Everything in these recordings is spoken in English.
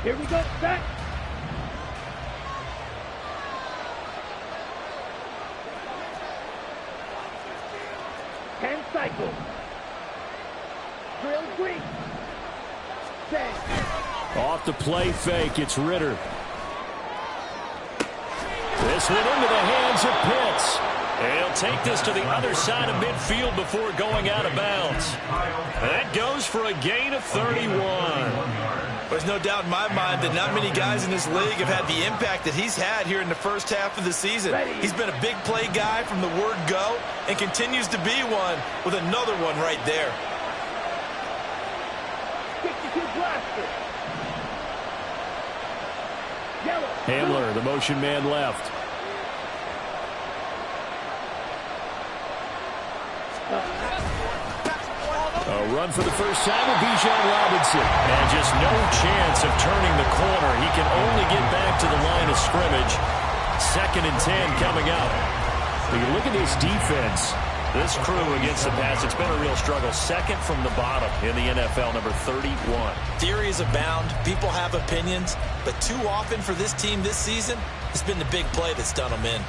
Here we go, set. Ten cycles. Drill green. Set. Off the play fake, it's Ritter. This one into the hands of Pitts. He'll take this to the other side of midfield before going out of bounds. That goes for a gain of 31. There's no doubt in my mind that not many guys in this league have had the impact that he's had here in the first half of the season. He's been a big play guy from the word go and continues to be one with another one right there. 62 blaster. Yellow. Hamler, the motion man left. A run for the first time with Bijan Robinson. And just no chance of turning the corner. He can only get back to the line of scrimmage. 2nd and 10 coming up. But you look at this defense. This crew against the pass, it's been a real struggle. 2nd from the bottom in the NFL, number 31. Theories abound. People have opinions. But too often for this team this season, it's been the big play that's done them in.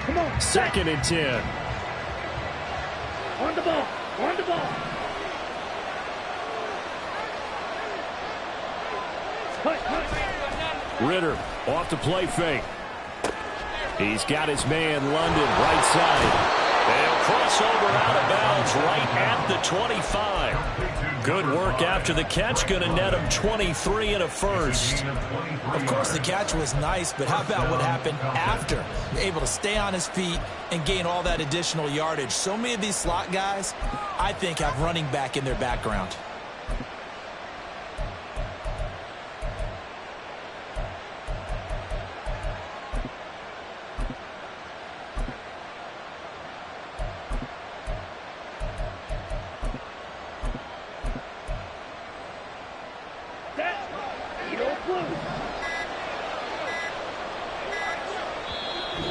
Come on. 2nd and 10. On the ball. On the ball. Cut. Ritter off the play fake. He's got his man London right side. They'll cross over out of bounds right at the 25. Good work after the catch. Going to net him 23 and a first. Of course, the catch was nice, but how about what happened after? Able to stay on his feet and gain all that additional yardage. So many of these slot guys, I think, have running back in their background.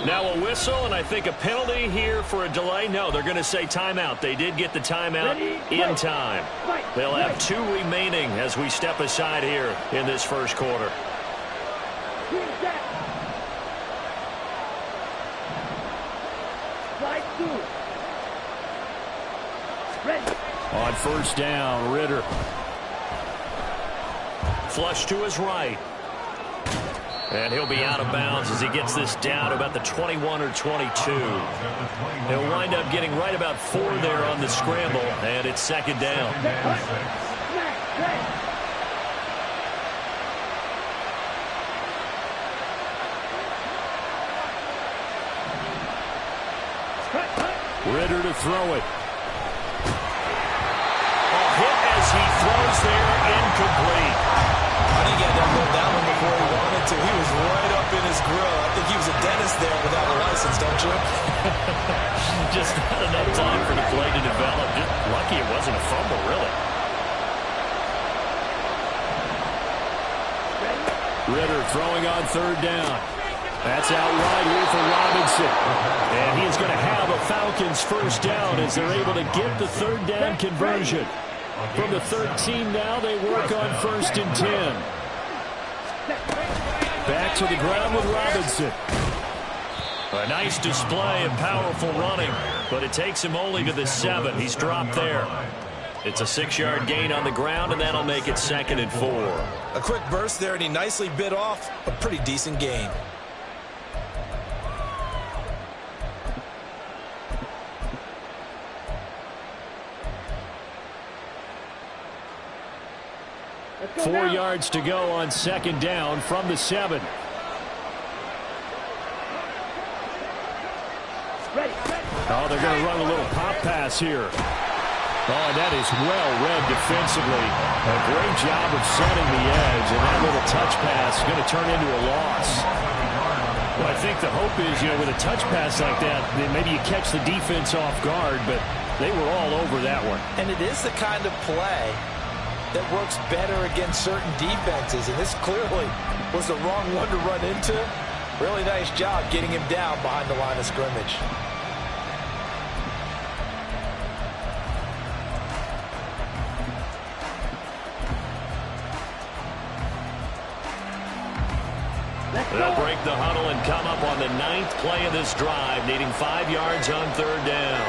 Now a whistle, and I think a penalty here for a delay. No, they're going to say timeout. They did get the timeout in time. They'll have 2 remaining as we step aside here in this first quarter. On first down, Ritter. Flush to his right. And he'll be out of bounds as he gets this down about the 21 or 22. He'll wind up getting right about 4 there on the scramble, and it's 2nd down. Ritter to throw it. A hit as he throws there, incomplete. I think he had that ball down before he wanted to. He was right up in his grill. I think he was a dentist there without a license, don't you? Just not enough time for the play to develop. Just lucky it wasn't a fumble, really. Ritter throwing on 3rd down. That's out wide here for Robinson. And he's going to have a Falcons first down as they're able to get the 3rd down conversion. From the 13 now, they work on 1st and 10. Back to the ground with Robinson. A nice display of powerful running, but it takes him only to the 7. He's dropped there. It's a 6-yard gain on the ground, and that'll make it 2nd and 4. A quick burst there, and he nicely bit off a pretty decent gain. Four yards to go on 2nd down from the 7. Oh, they're going to run a little pop pass here. Oh, and that is well read defensively. A great job of setting the edge, and that little touch pass is going to turn into a loss. Well, I think the hope is, with a touch pass like that, then maybe you catch the defense off guard, but they were all over that one. And it is the kind of play that works better against certain defenses, and this clearly was the wrong one to run into. Really nice job getting him down behind the line of scrimmage. They'll break the huddle and come up on the 9th play of this drive, needing 5 yards on 3rd down.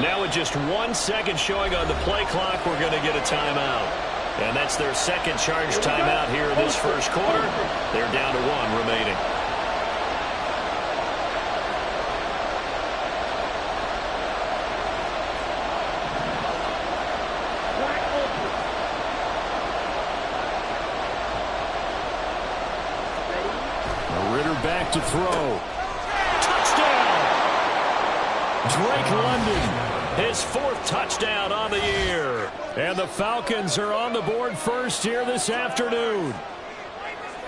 Now with just 1 second showing on the play clock, we're going to get a timeout. And that's their second charge timeout here in this first quarter. They're down to 1 remaining. Back to throw. Touchdown! Drake London, his 4th touchdown on the year. And the Falcons are on the board first here this afternoon.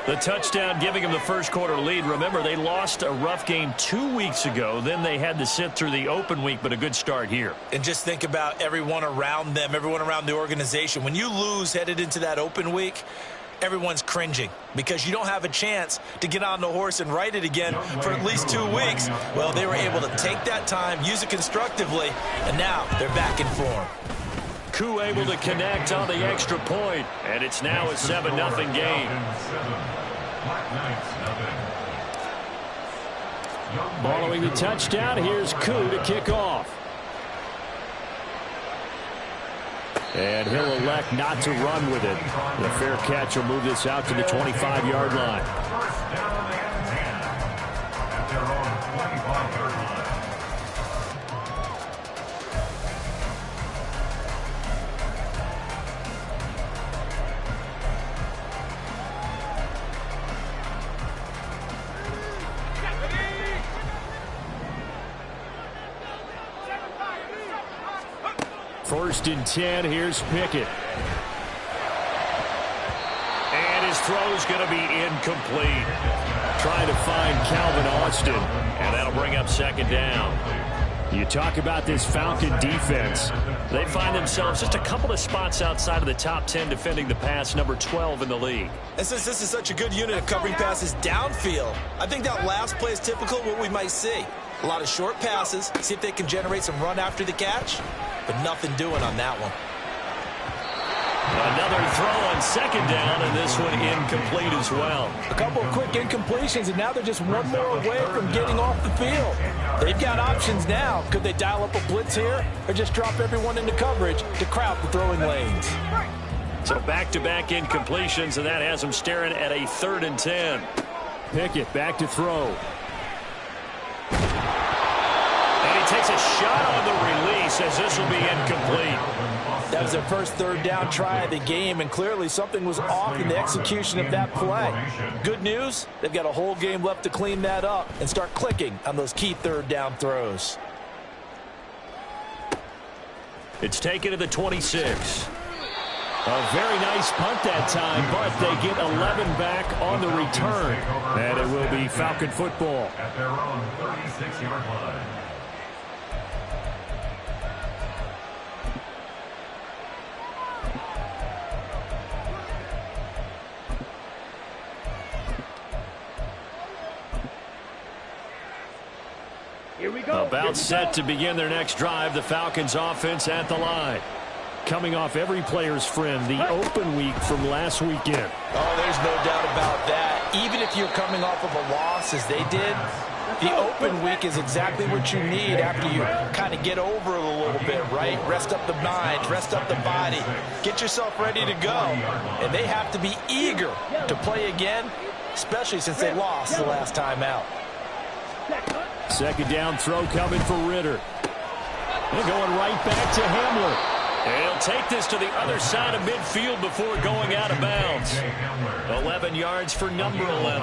The touchdown giving them the first quarter lead. Remember, they lost a rough game 2 weeks ago. Then they had to sit through the open week, but a good start here. And just think about everyone around them, everyone around the organization. When you lose headed into that open week, everyone's cringing because you don't have a chance to get on the horse and ride it again for at least 2 weeks. Well, they were able to take that time, use it constructively, and now they're back in form. Koo able to connect on the extra point, and it's now a 7-0 game. Following the touchdown, here's Koo to kick off. And he'll elect not to run with it. The fair catch will move this out to the 25-yard line. First down and 10 at their own 25-yard line. First and 10, here's Pickett. And his throw's going to be incomplete. Trying to find Calvin Austin, and that'll bring up 2nd down. You talk about this Falcon defense. They find themselves just a couple of spots outside of the top 10 defending the pass, number 12 in the league. And since this is such a good unit of covering passes downfield, I think that last play is typical of what we might see. A lot of short passes, see if they can generate some run after the catch, but nothing doing on that one. Another throw on 2nd down, and this one incomplete as well. A couple of quick incompletions, and now they're just one more away from getting off the field. They've got options now. Could they dial up a blitz here or just drop everyone into coverage to crowd the throwing lanes? So back-to-back incompletions, and that has them staring at a 3rd and 10. Pickett back to throw. And he takes a shot on the release as this will be incomplete. That was their first 3rd down try of the game, and clearly something was off in the execution of that play. Good news, they've got a whole game left to clean that up and start clicking on those key 3rd down throws. It's taken to the 26. A very nice punt that time, but they get 11 back on the return. And it will be Falcon football. At their own 36-yard line. Here we go. About set to begin their next drive. The Falcons offense at the line. Coming off every player's friend, the open week from last weekend. Oh, there's no doubt about that. Even if you're coming off of a loss as they did, the open week is exactly what you need after you kind of get over it a little bit, right? Rest up the mind, rest up the body, get yourself ready to go. And they have to be eager to play again, especially since they lost the last time out. 2nd down throw coming for Ritter. They're going right back to Hamler. And he'll take this to the other side of midfield before going out of bounds. 11 yards for number 11.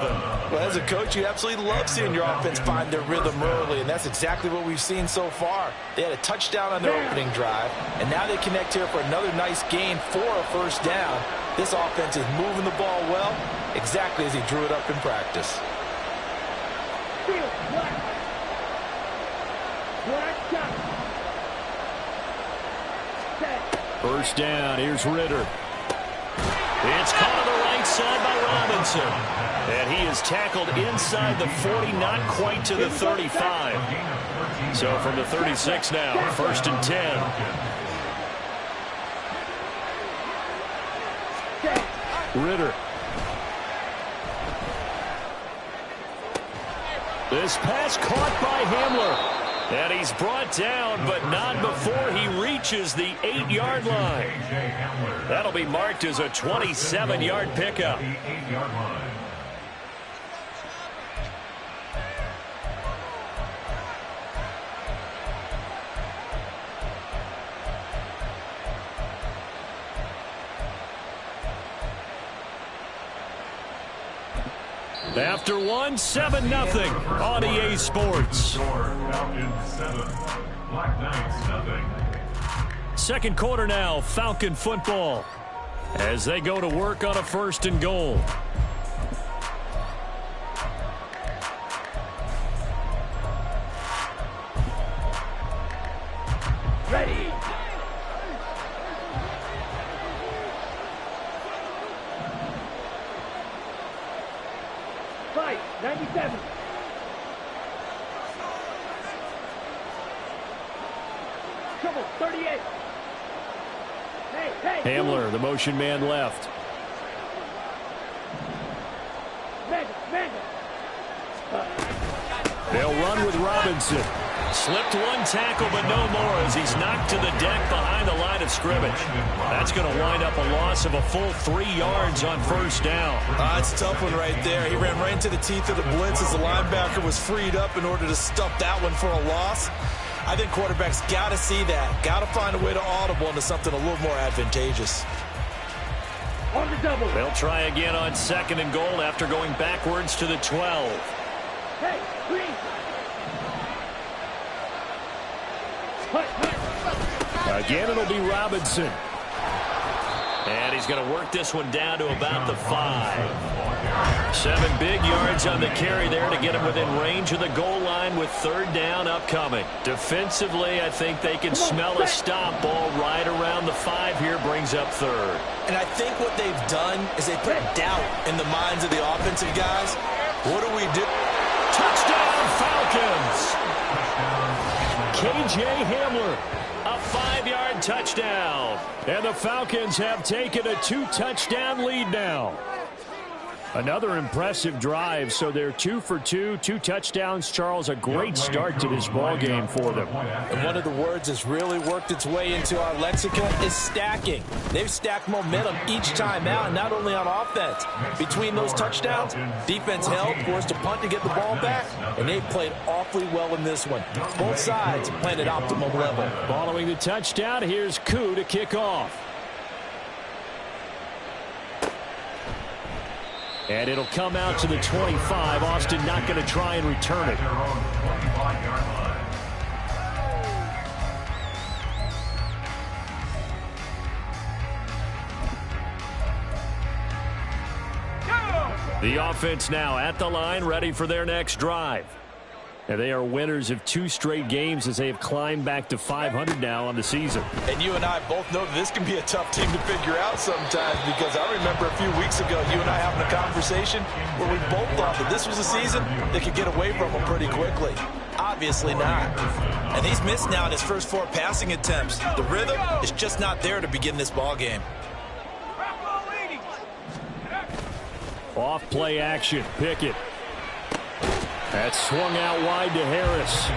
Well, as a coach, you absolutely love seeing your offense find their rhythm early, and that's exactly what we've seen so far. They had a touchdown on their opening drive, and now they connect here for another nice gain for a 1st down. This offense is moving the ball well, exactly as he drew it up in practice. Black shot. Set. First down, here's Ritter. It's caught on the right side by Robinson. And he is tackled inside the 40, not quite to the 35. So from the 36 now, first and 10. Ritter. This pass caught by Hamler. And he's brought down, but not before he reaches the 8-yard line. That'll be marked as a 27-yard pickup. After 7-0 on EA Sports. Second quarter now, Falcon football, as they go to work on a first and goal. Ready. Fight, 97. Trouble, 38. Hey. Hamler, the motion man left. Madden. They'll run with Robinson. Slipped one tackle, but no more as he's knocked to the deck behind the line of scrimmage. That's going to wind up a loss of a full 3 yards on first down. It's a tough one right there. He ran right into the teeth of the blitz as the linebacker was freed up in order to stuff that one for a loss. I think quarterbacks got to see that. Got to find a way to audible into something a little more advantageous. On the double. They'll try again on second and goal after going backwards to the 12. Hey, green. Again, it'll be Robinson. And he's going to work this one down to about the 5. 7 big yards on the carry there to get him within range of the goal line with third down upcoming. Defensively, I think they can smell a stop ball right around the 5 here, brings up third. And I think what they've done is they put doubt in the minds of the offensive guys. What do we do? Touchdown, Falcons! K.J. Hamler. A 5-yard touchdown. And the Falcons have taken a 2-touchdown lead now. Another impressive drive, so they're 2 for 2, 2 touchdowns. Charles, a great start to this ball game for them. And one of the words that's really worked its way into our lexicon is stacking. They've stacked momentum each time out, not only on offense. Between those touchdowns, defense held, forced a punt to get the ball back, and they played awfully well in this one. Both sides playing at optimum level. Following the touchdown, here's Koo to kick off. And it'll come out to the 25. Austin not going to try and return it. The offense now at the line, ready for their next drive. And they are winners of 2 straight games as they have climbed back to 500 now on the season. And you and I both know that this can be a tough team to figure out sometimes, because I remember a few weeks ago you and I having a conversation where we both thought that this was a season that could get away from them pretty quickly. Obviously not. And he's missed now in his first 4 passing attempts. The rhythm is just not there to begin this ball game. Off play action. Pickett. That's swung out wide to Harris.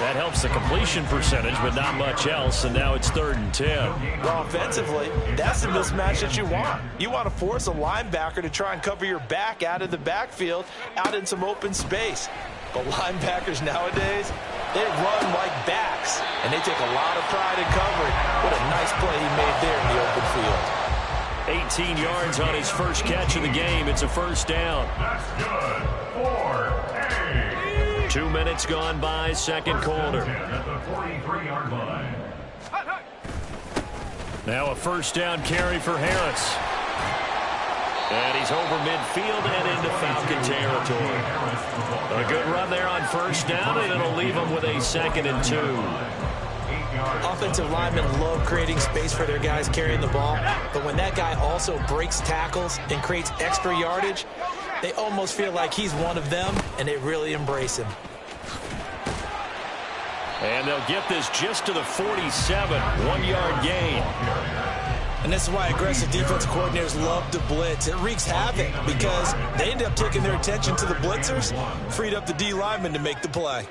That helps the completion percentage, but not much else, and now it's 3rd and 10. Well, offensively, that's the mismatch that you want. You want to force a linebacker to try and cover your back out of the backfield, out in some open space. But linebackers nowadays, they run like backs, and they take a lot of pride in covering. What a nice play he made there in the open field. 18 yards on his first catch of the game. It's a first down. That's good. 4-8. 2 minutes gone by, second quarter. At the 43-yard line. Now a first down carry for Harris. And he's over midfield and into Falcon territory. A good run there on first down, and it'll leave him with a 2nd and 2. Offensive linemen love creating space for their guys carrying the ball, but when that guy also breaks tackles and creates extra yardage, they almost feel like he's one of them, and they really embrace him. And they'll get this just to the 47, 1-yard gain. And this is why aggressive defensive coordinators love to blitz. It wreaks havoc because they end up taking their attention to the blitzers, freed up the D lineman to make the play.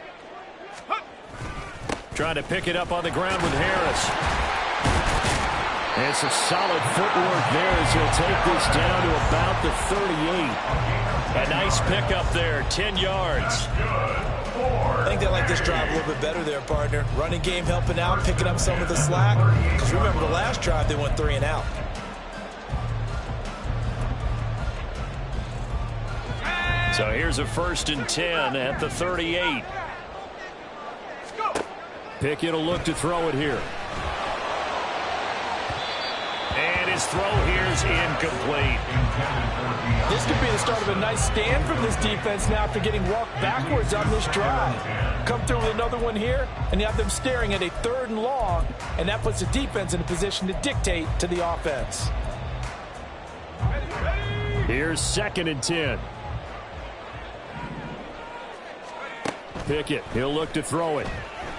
Trying to pick it up on the ground with Harris. And some solid footwork there as he'll take this down to about the 38. A nice pickup there, 10 yards. I think they like this drive a little bit better there, partner. Running game helping out, picking up some of the slack. Because remember, the last drive they went 3 and out. So here's a 1st and 10 at the 38. Pickett will look to throw it here. And his throw here's incomplete. This could be the start of a nice stand from this defense now after getting walked backwards on this drive. Come through with another one here, and you have them staring at a 3rd and long, and that puts the defense in a position to dictate to the offense. Here's 2nd and 10. Pickett, he'll look to throw it.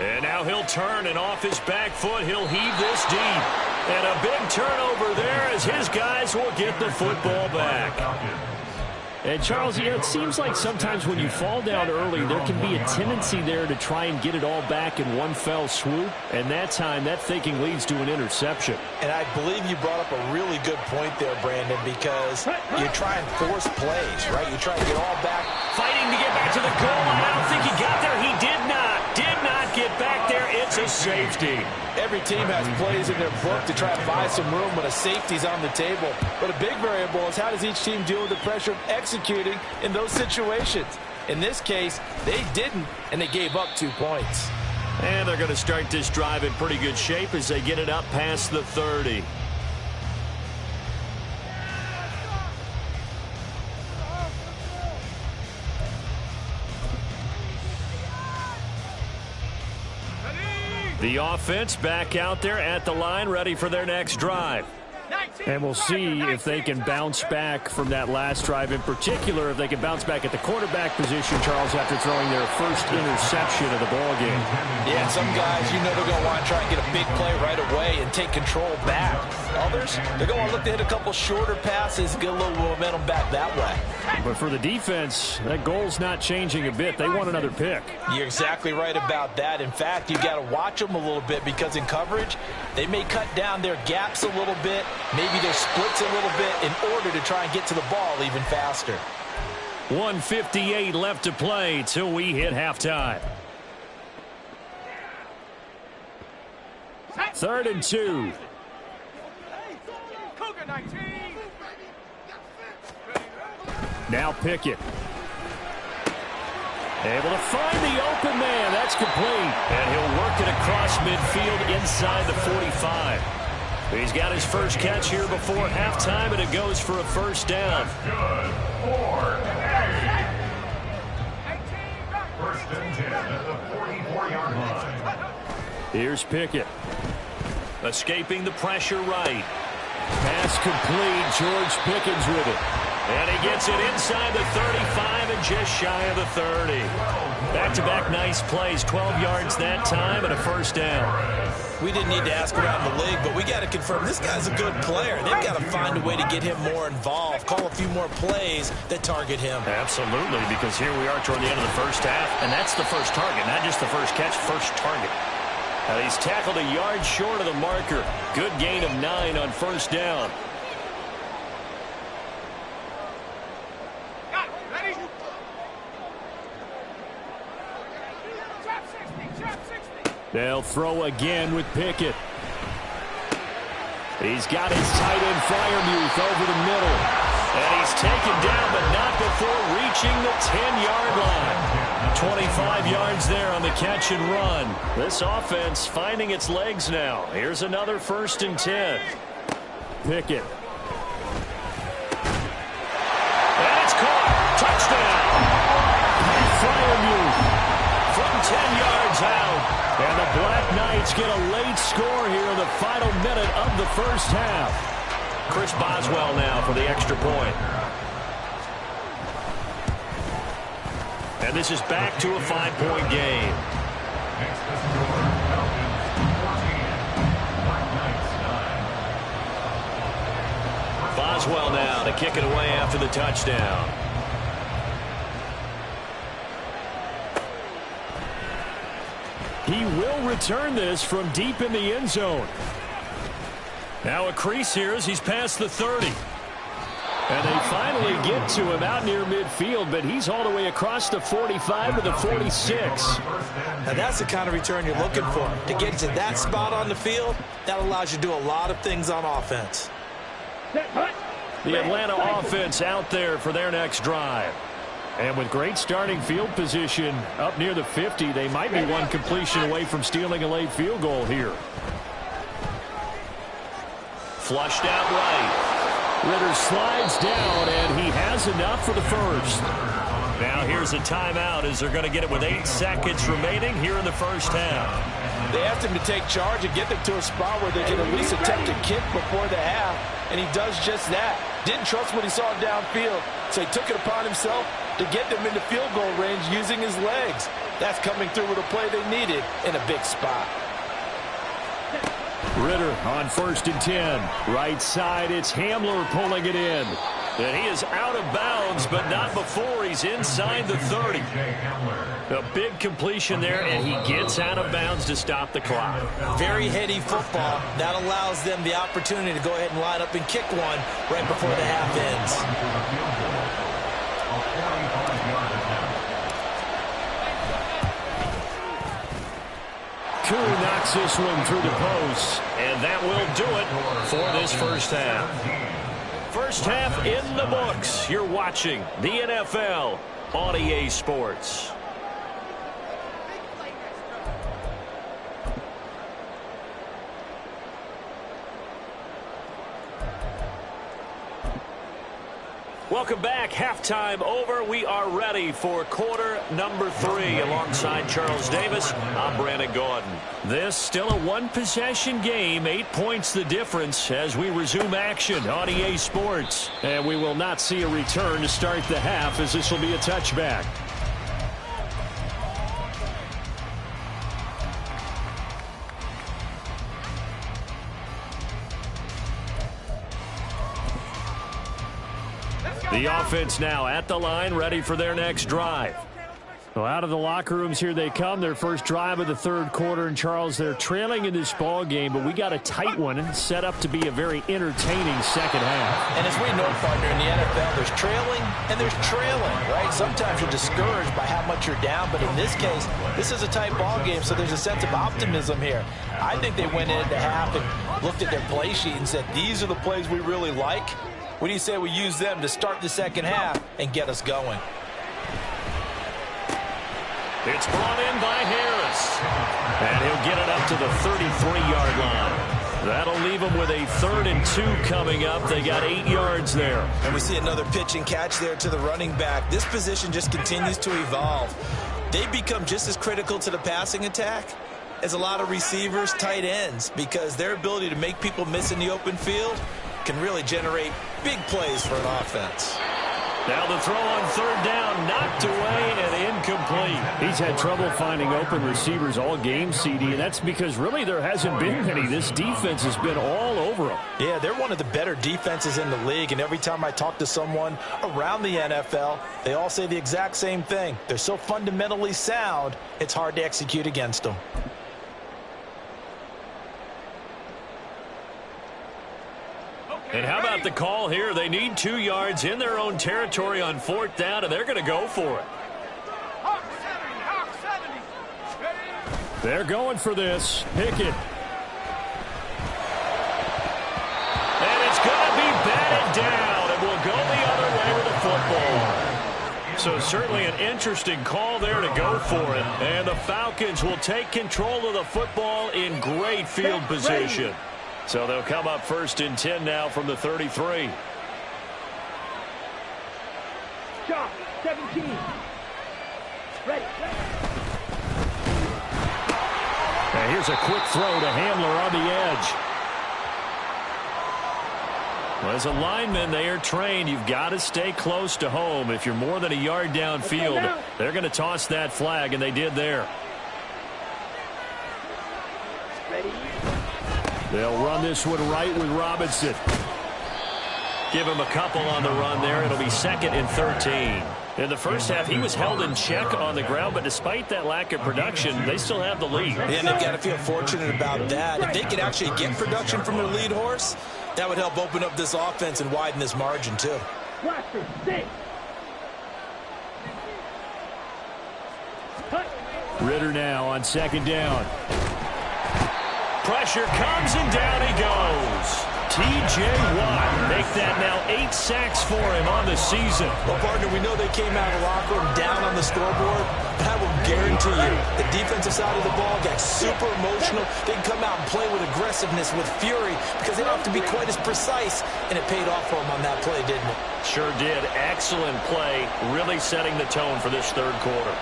And now he'll turn, and off his back foot, he'll heave this deep. And a big turnover there as his guys will get the football back. And, Charles, you know, it seems like sometimes when you fall down early, there can be a tendency there to try and get it all back in one fell swoop. And that time, that thinking leads to an interception. And I believe you brought up a really good point there, Brandon, because you try and force plays, right? You try to get all back. Fighting to get back to the goal line. I don't think he got there. He did not get back there. It's a safety. Every team has plays in their book to try and buy some room when a safety's on the table. But a big variable is how does each team deal with the pressure of executing in those situations. In this case, they didn't, and they gave up 2 points. And they're going to start this drive in pretty good shape as they get it up past the 30. The offense back out there at the line, ready for their next drive. And we'll see if they can bounce back from that last drive, in particular if they can bounce back at the quarterback position, Charles, after throwing their first interception of the ballgame. Yeah, some guys, you know they're going to want to try and get a big play right away and take control back. Others, they're going to look to hit a couple shorter passes, get a little momentum back that way. But for the defense, that goal's not changing a bit. They want another pick. You're exactly right about that. In fact, you got to watch them a little bit because in coverage, they may cut down their gaps a little bit, maybe their splits a little bit in order to try and get to the ball even faster. 1:58 left to play till we hit halftime. 3rd and 2. Now Pickett. Able to find the open man. That's complete. And he'll work it across midfield inside the 45. He's got his first catch here before halftime, and it goes for a 1st down. Good. 4 and 8. 1st and 10 at the 44-yard line. Here's Pickett. Escaping the pressure right. Pass complete. George Pickens with it. And he gets it inside the 35 and just shy of the 30. Back-to-back nice plays. 12 yards that time and a 1st down. We didn't need to ask around the league, but we got to confirm this guy's a good player. They've got to find a way to get him more involved, call a few more plays that target him. Absolutely, because here we are toward the end of the 1st half, and that's the first target, not just the first catch, first target. He's tackled a yard short of the marker. Good gain of 9 on 1st down. They'll throw again with Pickett. He's got his tight end Freiermuth over the middle. And he's taken down, but not before reaching the 10-yard line. 25 yards there on the catch and run. This offense finding its legs now. Here's another 1st and 10. Pickett. And it's caught. Touchdown. Freiermuth from 10 yards out. And the Black Knights get a late score here in the final minute of the first half. Chris Boswell now for the extra point. And this is back to a 5-point game. Next possession score, Falcons 14, Black Knights 9. Boswell now to kick it away after the touchdown. He will return this from deep in the end zone. Now a crease here as he's past the 30. And they finally get to him out near midfield, but he's all the way across the 45 to the 46. Now that's the kind of return you're looking for. To get to that spot on the field, that allows you to do a lot of things on offense. The Atlanta offense out there for their next drive. And with great starting field position up near the 50, they might be one completion away from stealing a late field goal here. Flushed out right. Ritter slides down, and he has enough for the first. Now here's a timeout as they're going to get it with 8 seconds remaining here in the first half. They asked him to take charge and get them to a spot where they can at least attempt a kick before the half, and he does just that. Didn't trust what he saw downfield, so he took it upon himself to get them into field goal range using his legs. That's coming through with a play they needed in a big spot. Ritter on 1st and 10. Right side, it's Hamler pulling it in. And he is out of bounds, but not before he's inside the 30. A big completion there, and he gets out of bounds to stop the clock. Very heady football. That allows them the opportunity to go ahead and line up and kick one right before the half ends. Koo knocks this one through the post, and that will do it for this first half. First half in the books. You're watching the NFL on EA Sports. Welcome back. Halftime over. We are ready for quarter number 3. Alongside Charles Davis, I'm Brandon Gordon. This still a one-possession game. 8 points the difference as we resume action on EA Sports. And we will not see a return to start the half as this will be a touchback. The offense now at the line, ready for their next drive. Well, out of the locker rooms here they come. Their first drive of the third quarter. And, Charles, they're trailing in this ball game, but we got a tight one and set up to be a very entertaining second half. And as we know, partner, in the NFL, there's trailing and there's trailing, right? Sometimes you're discouraged by how much you're down, but in this case, this is a tight ball game, so there's a sense of optimism here. I think they went into half and looked at their play sheet and said, these are the plays we really like. What do you say we use them to start the second half and get us going? It's brought in by Harris. And he'll get it up to the 33-yard line. That'll leave them with a 3rd and 2 coming up. They got 8 yards there. And we see another pitch and catch there to the running back. This position just continues to evolve. They become just as critical to the passing attack as a lot of receivers, tight ends, because their ability to make people miss in the open field can really generate big plays for an offense. Now the throw on 3rd down, knocked away and incomplete. He's had trouble finding open receivers all game, CD, and that's because really there hasn't been many. This defense has been all over them. Yeah, they're one of the better defenses in the league, and every time I talk to someone around the NFL, they all say the exact same thing. They're so fundamentally sound, it's hard to execute against them. And how about the call here? They need 2 yards in their own territory on 4th down, and they're going to go for it. They're going for this. Pickett. And it's going to be batted down, and will go the other way with the football. So certainly an interesting call there to go for it. And the Falcons will take control of the football in great field position. So they'll come up 1st and 10 now from the 33. Shot, 17. Ready. And here's a quick throw to Handler on the edge. Well, as a lineman, they are trained. You've got to stay close to home. If you're more than a yard downfield, they're going to toss that flag, and they did there. They'll run this one right with Robinson. Give him a couple on the run there. It'll be 2nd and 13. In the first half, he was held in check on the ground, but despite that lack of production, they still have the lead. Yeah, and they've got to feel fortunate about that. If they could actually get production from their lead horse, that would help open up this offense and widen this margin, too. Ritter now on 2nd down. Pressure comes, and down he goes. T.J. Watt make that now 8 sacks for him on the season. Well, partner, we know they came out of the locker room down on the scoreboard, but I will guarantee you the defensive side of the ball got super emotional. They can come out and play with aggressiveness, with fury, because they don't have to be quite as precise, and it paid off for them on that play, didn't it? Sure did. Excellent play, really setting the tone for this third quarter.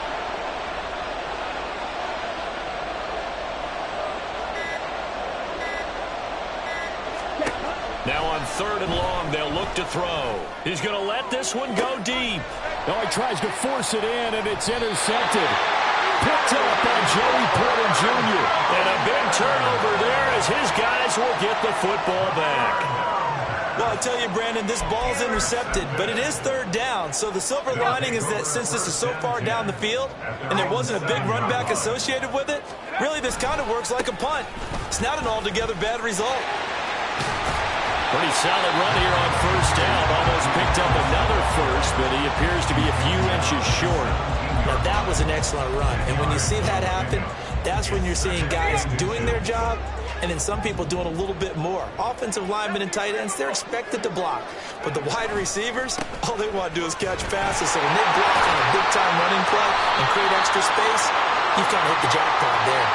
Now on 3rd and long, they'll look to throw. He's going to let this one go deep. Oh, he tries to force it in, and it's intercepted. Picked up by Joey Porter Jr. And a big turnover there as his guys will get the football back. Well, I tell you, Brandon, this ball's intercepted, but it is 3rd down. So the silver lining is that since this is so far down the field and there wasn't a big run back associated with it, really this kind of works like a punt. It's not an altogether bad result. Pretty solid run here on 1st down. Almost picked up another first, but he appears to be a few inches short. Now, that was an excellent run. And when you see that happen, that's when you're seeing guys doing their job and then some people doing a little bit more. Offensive linemen and tight ends, they're expected to block. But the wide receivers, all they want to do is catch passes. So when they block on a big-time running play and create extra space, you've kind of hit the jackpot there.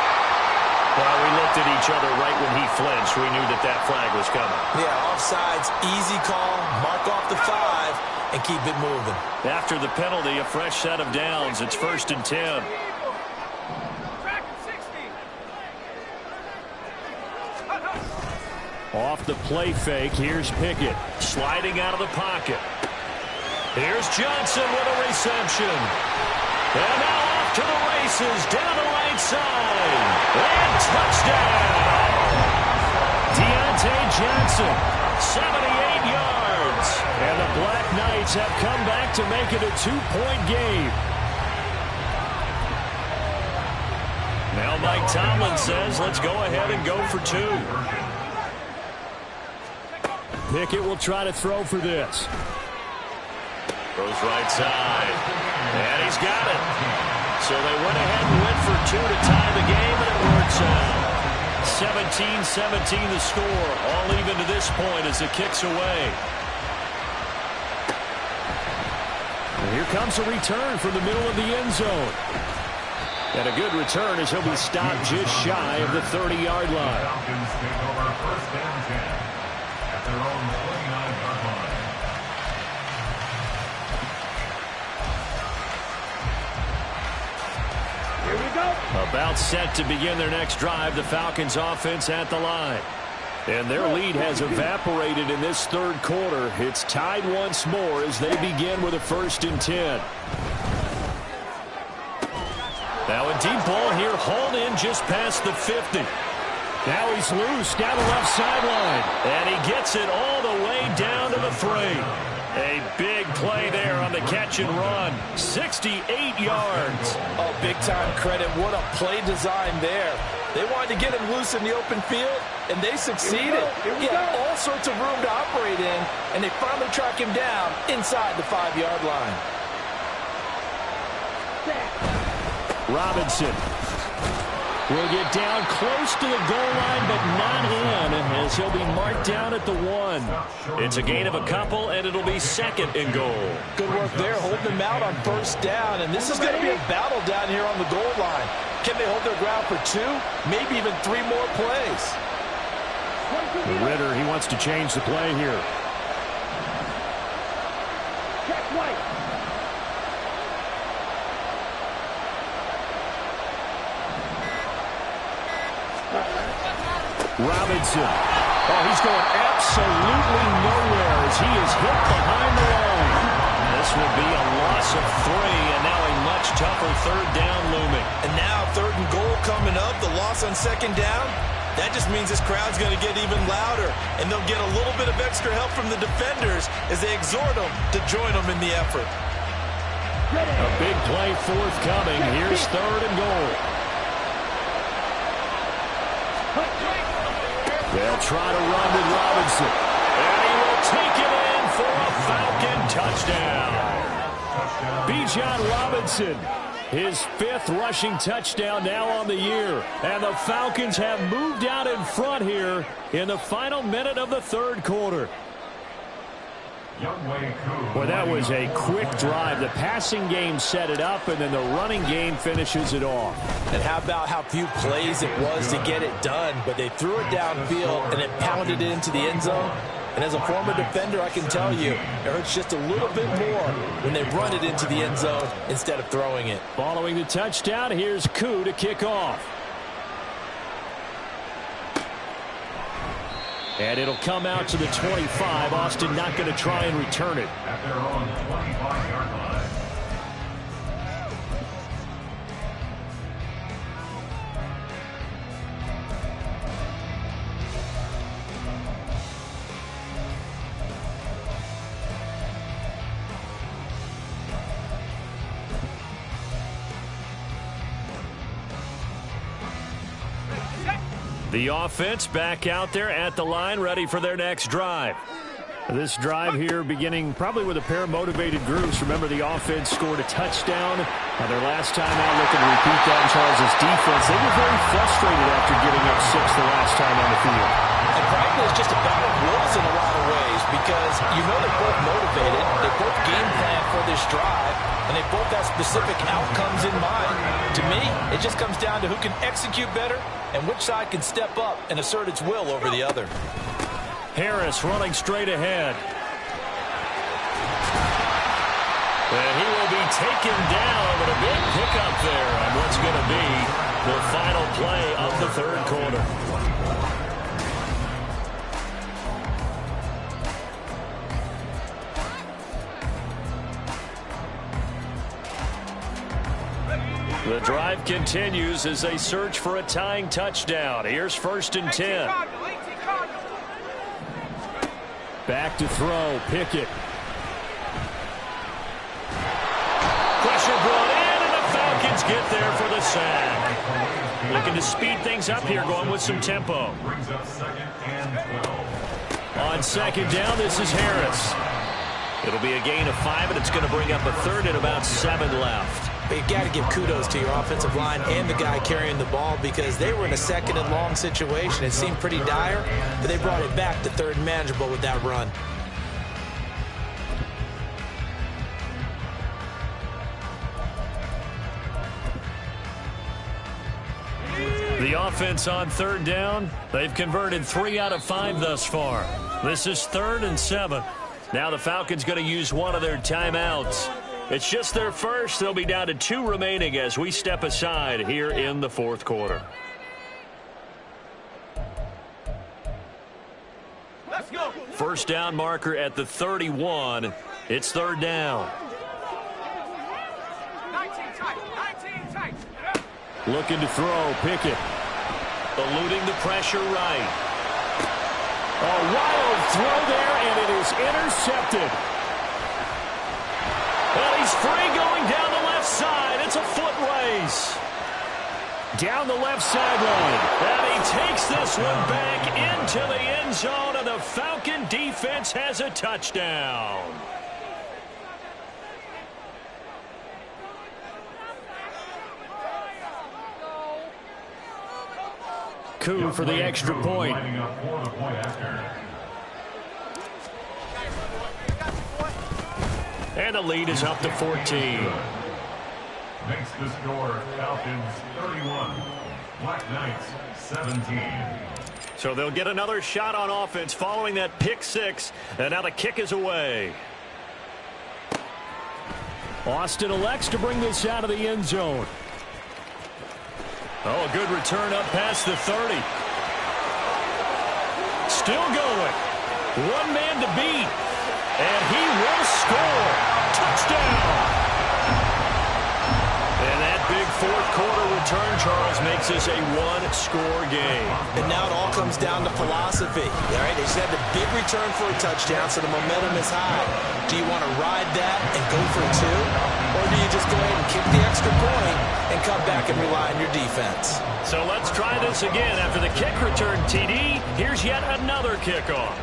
Well, we looked at each other right when he flinched. We knew that flag was coming. Yeah, offsides, easy call, mark off the 5, and keep it moving. After the penalty, a fresh set of downs. It's 1st and 10. Off the play fake, here's Pickett. Sliding out of the pocket. Here's Johnson with a reception. And now off to the races, down the right side. And touchdown! Deontay Johnson, 78 yards. And the Black Knights have come back to make it a 2-point game. Now Mike Tomlin says, let's go ahead and go for 2. Pickett will try to throw for this. Goes right side. And he's got it. So they went ahead and went for 2 to tie the game, and it works out. 17-17 the score. All even to this point as it kicks away. And here comes a return from the middle of the end zone. And a good return as he'll be stopped just shy of the 30-yard line. Falcons take over 1st and 10 at their own 29-yard line. Here we go. About set to begin their next drive, the Falcons offense at the line. And their lead has evaporated in this third quarter. It's tied once more as they begin with a 1st and 10. Now a deep ball here, hauled in just past the 50. Now he's loose down the left sideline. And he gets it all the way down to the 3. A big play there on the catch and run. 68 yards. Oh, big-time credit. What a play design there. They wanted to get him loose in the open field, and they succeeded. He had all sorts of room to operate in, and they finally track him down inside the 5-yard line. Robinson will get down close to the goal line, but not in, as he'll be marked down at the 1. It's a gain of a couple, and it'll be 2nd and goal. Good work there, holding them out on 1st down, and this is going to be a battle down here on the goal line. Can they hold their ground for 2, maybe even 3 more plays? Ritter, he wants to change the play here. Check White. Robinson. Oh, he's going absolutely nowhere as he is hit behind the line. This will be a loss of 3, and now a much tougher third down looming. And now 3rd and goal coming up, the loss on 2nd down. That just means this crowd's going to get even louder, and they'll get a little bit of extra help from the defenders as they exhort them to join them in the effort. A big play forthcoming. Here's 3rd and goal. They'll try to run with Robinson. And he will take it in for a Falcon touchdown. Bijan Robinson, his 5th rushing touchdown now on the year. And the Falcons have moved out in front here in the final minute of the 3rd quarter. Well, that was a quick drive. The passing game set it up, and then the running game finishes it off. And how about how few plays it was to get it done, but they threw it downfield and then pounded it into the end zone. And as a former defender, I can tell you, it hurts just a little bit more when they run it into the end zone instead of throwing it. Following the touchdown, here's Koo to kick off. And it'll come out to the 25. Austin not going to try and return it. At their own 25-yard line. The offense back out there at the line, ready for their next drive. This drive here beginning probably with a pair of motivated groups. Remember, the offense scored a touchdown their last time out, looking to repeat that in Charles' defense. They were very frustrated after giving up 6 the last time on the field. And frankly, it's just a battle of wills in a lot of ways because you know they're both motivated. They both game plan for this drive, and they both have specific outcomes in mind. To me, it just comes down to who can execute better and which side can step up and assert its will over the other. Harris running straight ahead. And he will be taken down with a big pickup there on what's going to be the final play of the 3rd quarter. The drive continues as they search for a tying touchdown. Here's 1st and 10. Back to throw, Pickett. Pressure brought in, and the Falcons get there for the sack. Looking to speed things up here, going with some tempo. Brings up 2nd and 12. On 2nd down, this is Harris. It'll be a gain of 5, and it's going to bring up a 3rd and about 7 left. But you've got to give kudos to your offensive line and the guy carrying the ball because they were in a 2nd and long situation. It seemed pretty dire, but they brought it back to 3rd and manageable with that run. The offense on 3rd down, they've converted 3 out of 5 thus far. This is 3rd and 7. Now the Falcons going to use one of their timeouts. It's just their first. They'll be down to 2 remaining as we step aside here in the 4th quarter. Let's go. First down marker at the 31. It's 3rd down. 19 tight. 19 tight. Looking to throw, Pickett. Eluding the pressure right. A wild throw there, and it is intercepted. Well, he's free going down the left side. It's a foot race. Down the left sideline. And he takes this one back into the end zone, and the Falcon defense has a touchdown. Koo for the extra point. And the lead is up to 14. Makes the score Falcons 31, Black Knights 17. So they'll get another shot on offense following that pick 6. And now the kick is away. Austin elects to bring this out of the end zone. Oh, a good return up past the 30. Still going. One man to beat. And he will score. Touchdown. And that big fourth quarter return, Charles, makes this a one-score game. And now it all comes down to philosophy. All right, they just had the big return for a touchdown, so the momentum is high. Do you want to ride that and go for two? Or do you just go ahead and kick the extra point and come back and rely on your defense? So let's try this again. After the kick return, TD, here's yet another kickoff.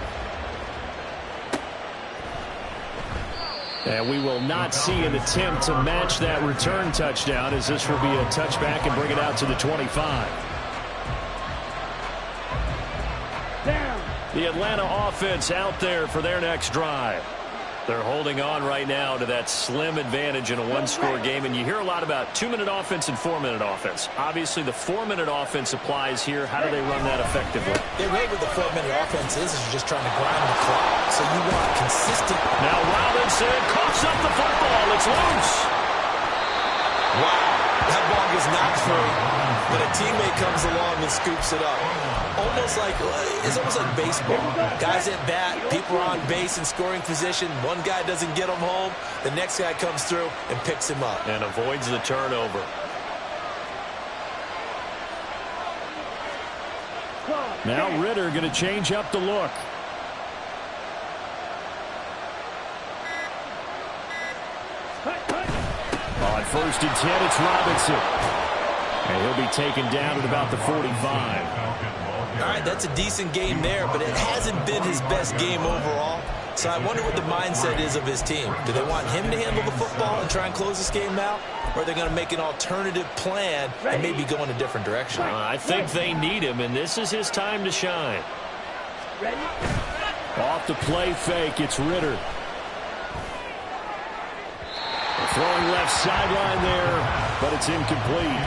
And we will not see an attempt to match that return touchdown, as this will be a touchback and bring it out to the 25. The Atlanta offense out there for their next drive. They're holding on right now to that slim advantage in a one-score game. And you hear a lot about 2-minute offense and 4-minute offense. Obviously, the 4-minute offense applies here. How do they run that effectively? Yeah, really what the 4-minute offense is you're just trying to grind the clock. So you want consistent. Now Robinson coughs up the football. It's loose. Wow. That ball gets knocked free, but a teammate comes along and scoops it up. It's almost like baseball. Guys at bat, people are on base in scoring position. One guy doesn't get him home. The next guy comes through and picks him up. And avoids the turnover. Now Ritter going to change up the look. On 1st and 10, it's Robinson. And he'll be taken down at about the 45. All right, that's a decent game there, but it hasn't been his best game overall. So I wonder what the mindset is of his team. Do they want him to handle the football and try and close this game out? Or are they going to make an alternative plan and maybe go in a different direction? I think they need him, and this is his time to shine. Off the play fake, it's Ritter. Throwing left sideline there, but it's incomplete.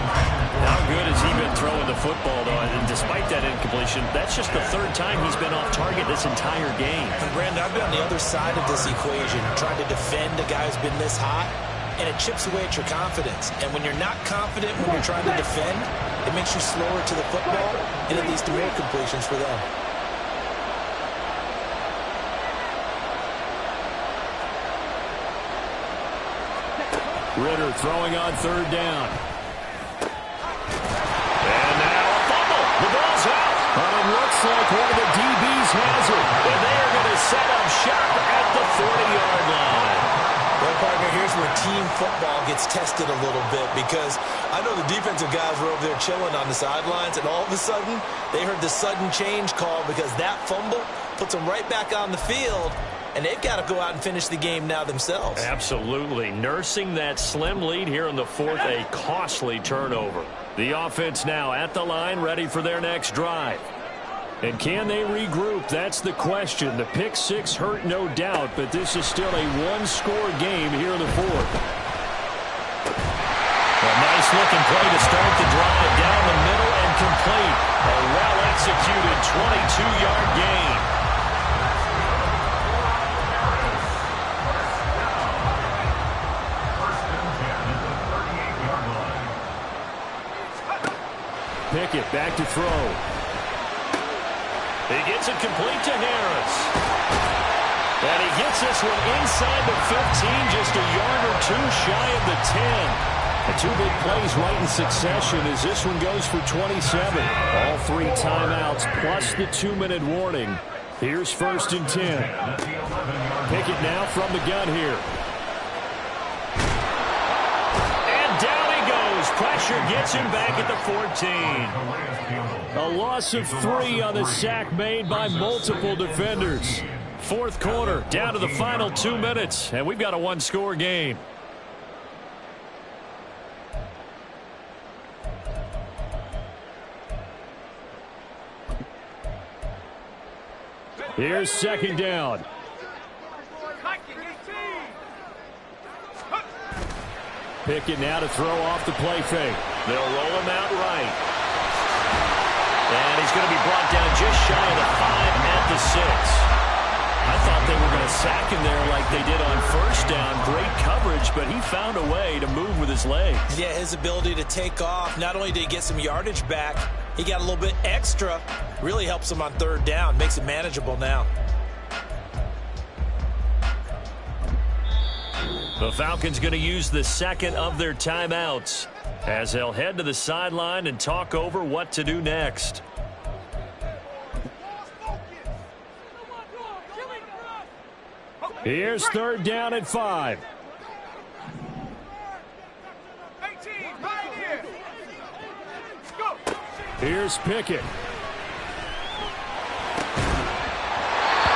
How good has he been throwing the football, though? And despite that incompletion, that's just the 3rd time he's been off target this entire game. And Brandon, I've been on the other side of this equation, trying to defend a guy who's been this hot, and it chips away at your confidence. And when you're not confident when you're trying to defend, it makes you slower to the football, and it leads to more completions for them. Ritter throwing on 3rd down. And now a fumble. The ball's out. But it looks like one of the DBs has it. And they are going to set up shop at the 40-yard line. Well, partner, here's where team football gets tested a little bit, because I know the defensive guys were over there chilling on the sidelines, and all of a sudden they heard the sudden change call because that fumble puts them right back on the field. And they've got to go out and finish the game now themselves. Absolutely. Nursing that slim lead here in the 4th, a costly turnover. The offense now at the line, ready for their next drive. And can they regroup? That's the question. The pick 6 hurt, no doubt, but this is still a one-score game here in the 4th. A nice-looking play to start the drive down the middle and complete. A well-executed 22-yard gain. Pickett back to throw. He gets it complete to Harris. And he gets this one inside the 15, just a yard or two shy of the 10. The 2 big plays right in succession as this one goes for 27. All 3 timeouts plus the 2-minute warning. Here's 1st and 10. Pickett now from the gun here. Pressure gets him back at the 14. A loss of 3 on the sack made by multiple defenders. 4th quarter, down to the final 2 minutes, and we've got a one-score game. Here's 2nd down. Pickett now to throw off the play fake. They'll roll him out right. And he's going to be brought down just shy of the 5 at the 6. I thought they were going to sack him there like they did on 1st down. Great coverage, but he found a way to move with his legs. Yeah, his ability to take off. Not only did he get some yardage back, He got a little bit extra. Really helps him on third down. Makes it manageable now. The Falcons going to use the second of their timeouts as they'll head to the sideline and talk over what to do next. Here's third down and 5. Here's Pickett.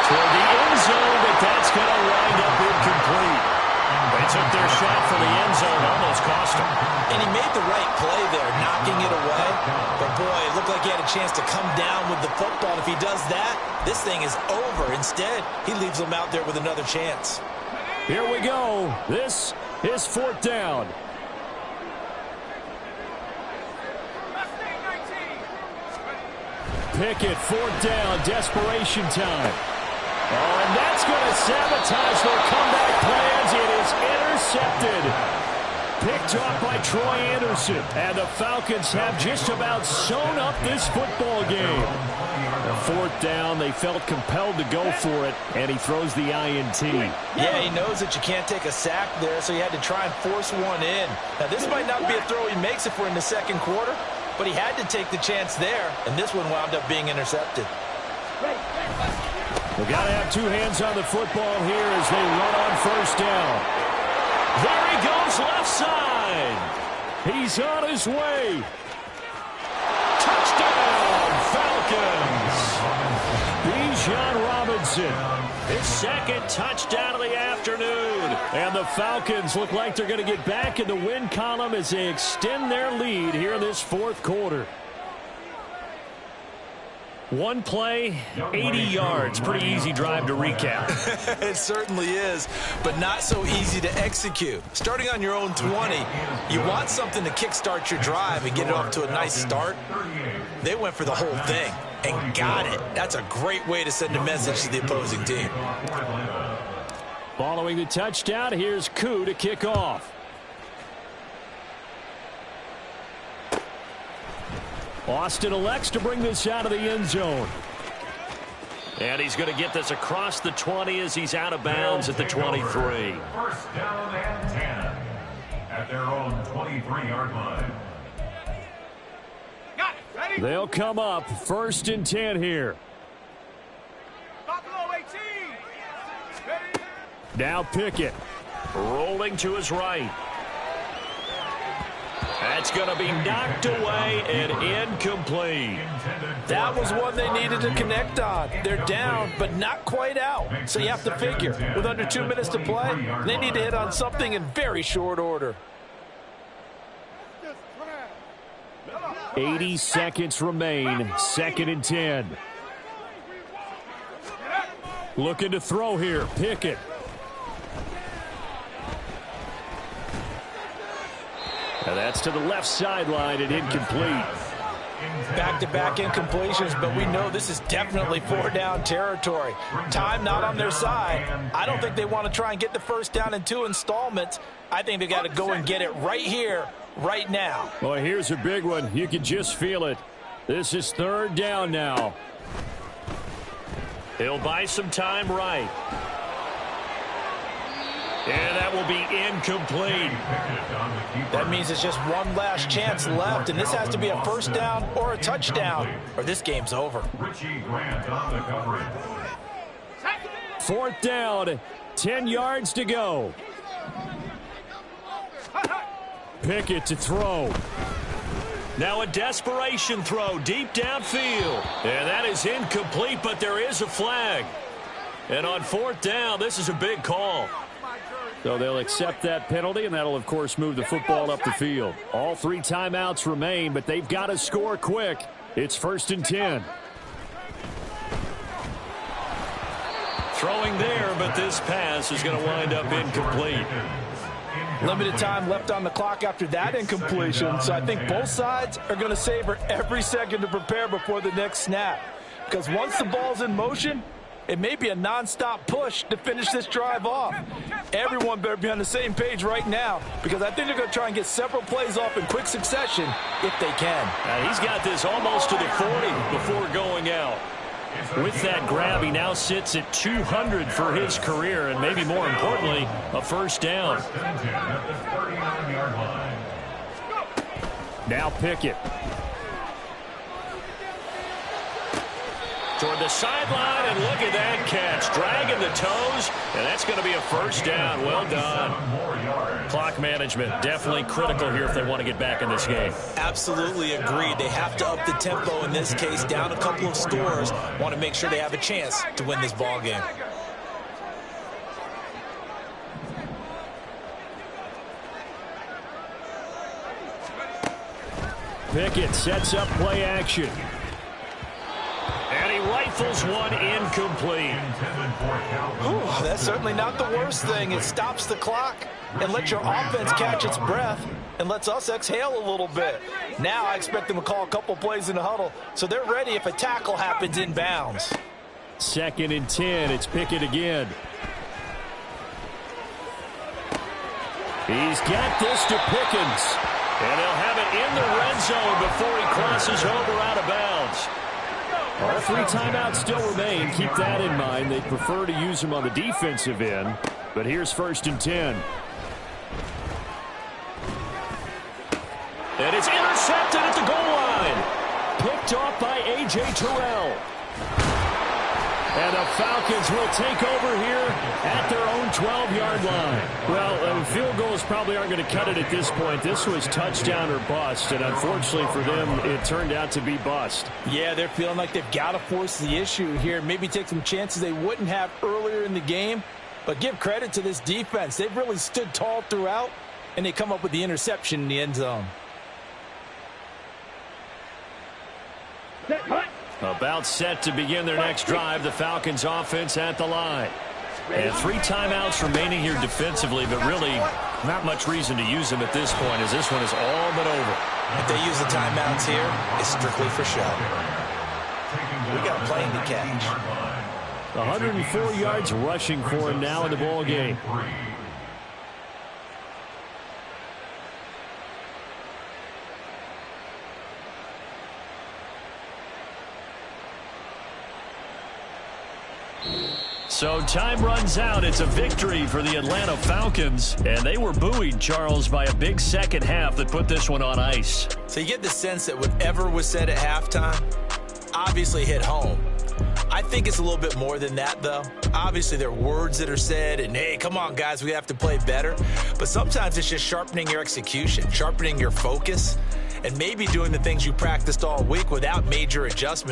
Toward the end zone, but that's going to wind up incomplete. They took their shot for the end zone, almost cost him. And he made the right play there, knocking it away. But, boy, it looked like he had a chance to come down with the football. And if he does that, this thing is over. Instead, he leaves him out there with another chance. Here we go. This is fourth down. Pickett, fourth down, desperation time. Oh, and that's going to sabotage their comeback plans. It is intercepted. Picked off by Troy Anderson. And the Falcons have just about sewn up this football game. Fourth down, they felt compelled to go for it, and he throws the INT. Yeah, he knows that you can't take a sack there, so he had to try and force one in. Now, this might not be a throw he makes if we're in the second quarter, but he had to take the chance there, and this one wound up being intercepted. We've got to have two hands on the football here as they run on first down. There he goes, left side. He's on his way. Touchdown, Falcons. Bijan Robinson, his second touchdown of the afternoon. And the Falcons look like they're going to get back in the win column as they extend their lead here in this fourth quarter. One play, 80 yards. Pretty easy drive to recap. It certainly is, but not so easy to execute. Starting on your own 20, you want something to kickstart your drive and get it off to a nice start. They went for the whole thing and got it. That's a great way to send a message to the opposing team. Following the touchdown, here's Koo to kick off. Austin elects to bring this out of the end zone. And he's going to get this across the 20 as he's out of bounds at the 23. First down and 10 at their own 23-yard line. They'll come up first and 10 here. Buffalo 18. Ready? Now Pickett rolling to his right. That's going to be knocked away and incomplete. That was one they needed to connect on. They're down, but not quite out. So you have to figure, with under 2 minutes to play, they need to hit on something in very short order. 80 seconds remain. Second and 10. Looking to throw here. Pickett. And that's to the left sideline and incomplete. Back-to-back incompletions, but we know this is definitely four-down territory. Time not on their side. I don't think they want to try and get the first down in 2 installments. I think they got to go and get it right here, right now. Well, here's a big one. You can just feel it. This is third down now. He'll buy some time right. And that will be incomplete. That means it's just one last chance left, and this has to be a first down or a touchdown, or this game's over. Richie Grant on the coverage. Fourth down, 10 yards to go. Pickett to throw. Now a desperation throw deep downfield. And that is incomplete, but there is a flag. And on fourth down, this is a big call. So they'll accept that penalty, and that'll, of course, move the football up the field. All 3 timeouts remain, but they've got to score quick. It's first and 10. Throwing there, but this pass is going to wind up incomplete. Limited time left on the clock after that incompletion, so I think both sides are going to savor every second to prepare before the next snap. Because once the ball's in motion, It may be a nonstop push to finish this drive off. Everyone better be on the same page right now because I think they're going to try and get several plays off in quick succession if they can. He's got this almost to the 40 before going out. With that grab, he now sits at 200 for his career, and maybe more importantly, a first down. Now Pickett. Toward the sideline, and look at that catch. Dragging the toes, and that's going to be a first down. Well done. Clock management, definitely critical here if they want to get back in this game. Absolutely agreed. They have to up the tempo in this case, down a couple of scores. Want to make sure they have a chance to win this ball game. Pickett sets up play action. And he rifles one incomplete. Ooh, that's certainly not the worst thing. It stops the clock and lets your offense catch its breath and lets us exhale a little bit. Now I expect them to call a couple plays in the huddle so they're ready if a tackle happens inbounds. 2nd and 10. It's Pickett again. He's got this to Pickens. And he'll have it in the red zone before he crosses over out of bounds. All 3 timeouts still remain. Keep that in mind. They'd prefer to use them on the defensive end. But here's 1st and 10. And it's intercepted at the goal line. Picked off by A.J. Terrell. And the Falcons will take over here at their own 12-yard line. Well, field goals probably aren't going to cut it at this point. This was touchdown or bust, and unfortunately for them, it turned out to be bust. Yeah, they're feeling like they've got to force the issue here. Maybe take some chances they wouldn't have earlier in the game. But give credit to this defense. They've really stood tall throughout, and they come up with the interception in the end zone. About set to begin their next drive, the Falcons offense at the line. And 3 timeouts remaining here defensively, but really not much reason to use them at this point as this one is all but over. If they use the timeouts here, it's strictly for show. We got a plane to catch. 104 yards rushing for him now in the ball game. So time runs out. It's a victory for the Atlanta Falcons. And they were buoyed, Charles, by a big second half that put this one on ice. So you get the sense that whatever was said at halftime obviously hit home. I think it's a little bit more than that, though. Obviously, there are words that are said, and, hey, come on, guys, we have to play better. But sometimes it's just sharpening your execution, sharpening your focus, and maybe doing the things you practiced all week without major adjustments.